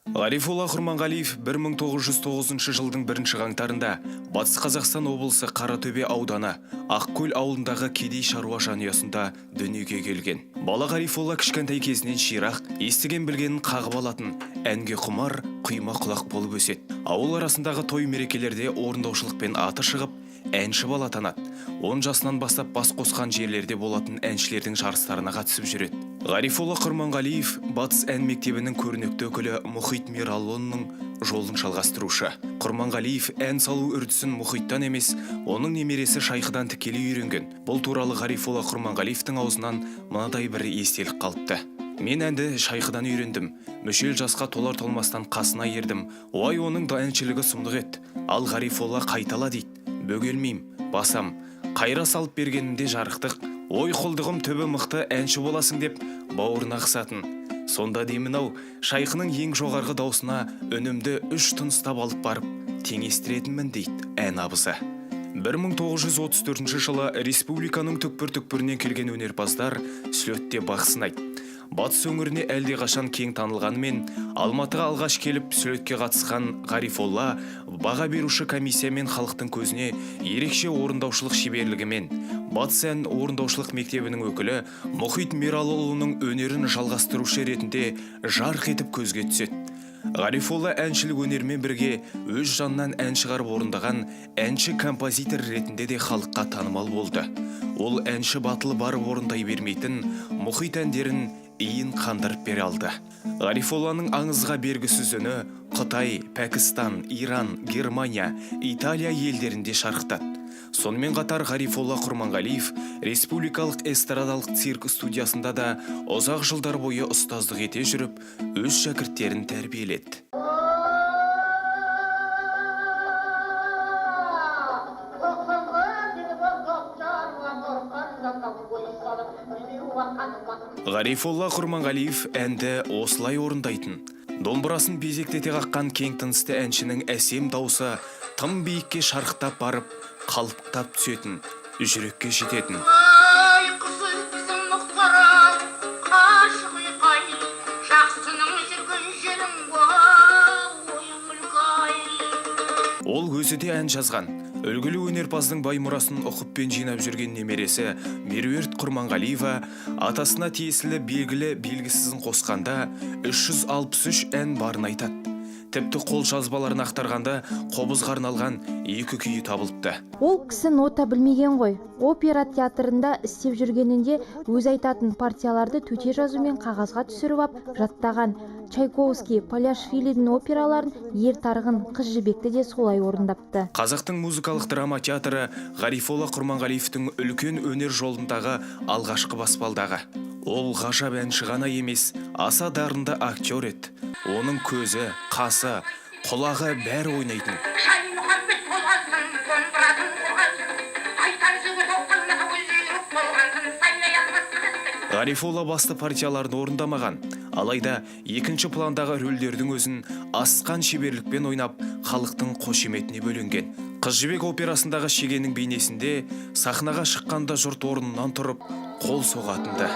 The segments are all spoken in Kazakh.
Ғарифолла Құрманғалиев 1909 жылдың 1 қаңтарында Батыс Қазақстан облысы Қаратөбе ауданы Ақкөл ауылындағы кедей шаруа жанұясында дүниеге келген. Бала Ғарифолла кішкентай кезінен ширақ, естіген білгенін қағып алатын, әнге құмар, құйма құлақ болып өседі. Ауыл арасындағы той мерекелерде орындаушылықпен аты шығып, әнші бала атанады. 10 жасынан бастап бас қосқан жерлерде болатын әншілердің жарыстарына қатысып жүреді. Ғарифолла Құрманғалиев Батыс ән мектебінің көрнекті өкілі Мұхит Мераллоның жолын жалғастырушы. Құрманғалиев ән салу үрдісін Мұхиттан емес, оның немересі Шайхыдан тікелей үйренген. Бұл туралы Ғарифолла Құрманғалиевтің аузынан мынадай бір естелік қалыпты. Мен әнді Шайхыдан үйрендім. Мүшел жасқа толар-толмастан қасына ердім. Ой, оның да әншілігі сұмдық еді. Ал Ғарифолла қайтала дейді. Бөгелмейм, басам. Қайра салып бергенінде жарықтық. Ой, құлдығым түбі мықты әнші боласың деп бауырына қысатын. Сонда деймін-ау, Шайхының ең жоғарғы даусына үнімді 3 тыныстап алып барып теңестіретінмін дейді ән абызы. 1934 жылы республиканың түкпір-түкпірінен келген өнерпаздар слетте бақ сынайды. Батыс өңіріне әлде қашан кең танылғанымен, Алматыға алғаш келіп слетке қатысқан Ғарифолла баға беруші комиссия мен халықтың көзіне ерекше орындаушылық шеберлігімен Батыс ән орындаушылық мектебінің өкілі Мұхит Мераллоның өнерін жалғастырушы ретінде жарқ етіп көзге түседі. Ғарифолла әншілік өнермен бірге өз жанынан ән шығарып орындаған әнші композитор ретінде де халыққа танымал болды. Ол әнші батылы барып орындай бермейтін Мұхит әндерін иін қандырып бере алды. Ғарифолланың аңызға бергісіз үні Қытай, Пәкістан, Иран, Германия, Италия елдерінде шарықтады. Сонымен қатар Ғарифолла Құрманғалиев республикалық эстрадалық цирк студиясында да ұзақ жылдар бойы ұстаздық ете жүріп, өз шәкірттерін тәрбиеледі. Ғарифолла Құрманғалиев әнді осылай орындайтын. Домбырасын безектете қаққан кең тынысты әншінің әсем даусы тым биікке шарықтап барып, қалықтап түсетін, жүрекке жететін. Ол өзі де ән жазған. Үлгілі өнерпаздың бай мұрасын ұқыппен жинап жүрген немересі Меруерт Құрманғалиева атасына тиесілі белгілі белгісізін қосқанда 363 ән барын айтады. Тіпті қол жазбаларын ақтарғанда қобызға арналған 2 күйі табылыпты. Ол кісі нота білмеген ғой. Опера театрында істеп жүргенінде өз айтатын партияларды төте жазумен қағазға түсіріп ап жаттаған. Чайковский, Поляшвилидің операларын Ер тарғын, Қыз жібекті де солай орындапты. Қазақтың музыкалық драма театры Ғарифолла Құрманғалиевтің үлкен өнер жолындағы алғашқы баспалдағы. Ол ғажап әнші ғана емес, аса дарынды актер еді. Оның көзі, қасы, құлағы бәрі ойнайтын. Ғарифолла басты партияларын орындамаған, алайда екінші пландағы рөлдердің өзін асқан шеберлікпен ойнап, халықтың қошеметіне бөленген. Қыз жібек операсындағы шегенің бейнесінде сахнаға шыққанда жұрт орнынан тұрып, қол соғатынды.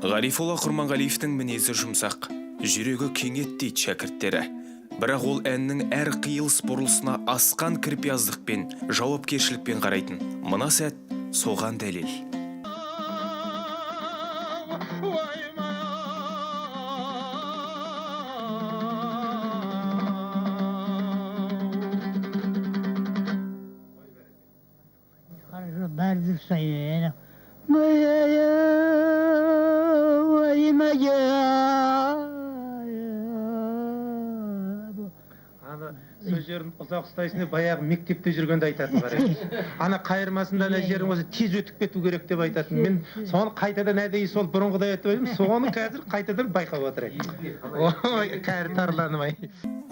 Ғарифолла Құрманғалиевтің мінезі жұмсақ, жүрегі кеңет дейді шәкірттері. Бірақ ол әннің әр қиылыс бұрылысына асқан кірпияздықпен, жауапкершілікпен қарайтын. Мына сәт соған дәлел. Бәрді сайын. Сөз жерін ұзақ ұстайсың, баяғы мектепте жүргенде айтатын бар еді. Ана қайырмасында ана жерің өзі тез өтіп кету керек деп айтатын. Мен соны қайтадан әдейі сол бұрынғыдай айтып едім, соны қазір қайтадан байқап отырайын. Ой, кәрі тарланымай.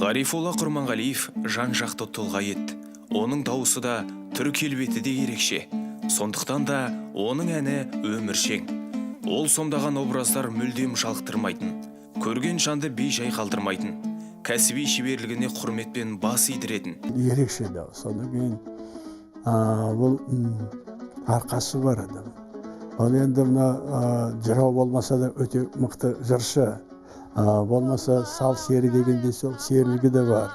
Ғарифолла Құрманғалиев жан-жақты тұлға еді. Оның дауысы да, түр келбеті де ерекше. Сондықтан да оның әні өміршең. Ол сомдаған образдар мүлдем жалықтырмайтын. Көрген жанды бей-жай қалдырмайтын. Кәсіби шеберлігіне құрметпен бас идіретін. Ерекше дауыс. Содан кейін бұл арқасы бар адам. Ал енді мына жырау болмаса да өте мықты жыршы. Болмаса сал сері дегенде сол серілігі де бар.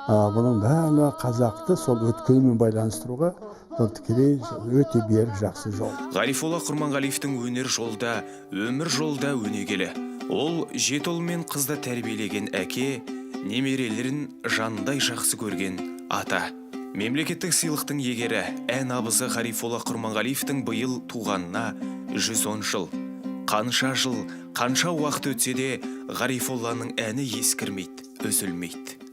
Бұның бәрі қазақты сол өткенімен байланыстыруға тікелей өте берік жақсы жол. Ғарифолла Құрманғалиевтің өнер жолда, өмір жолда өнегелі. Ол жеті ұл мен қызды тәрбиелеген әке, немерелерін жанындай жақсы көрген ата. Мемлекеттік сыйлықтың егері, ән абызы Ғарифолла Құрманғалиевтің биыл туғанына 110 жыл. Қанша жыл, қанша уақыт өтсе де Ғарифолланың әні ескірмейді, үзілмейді.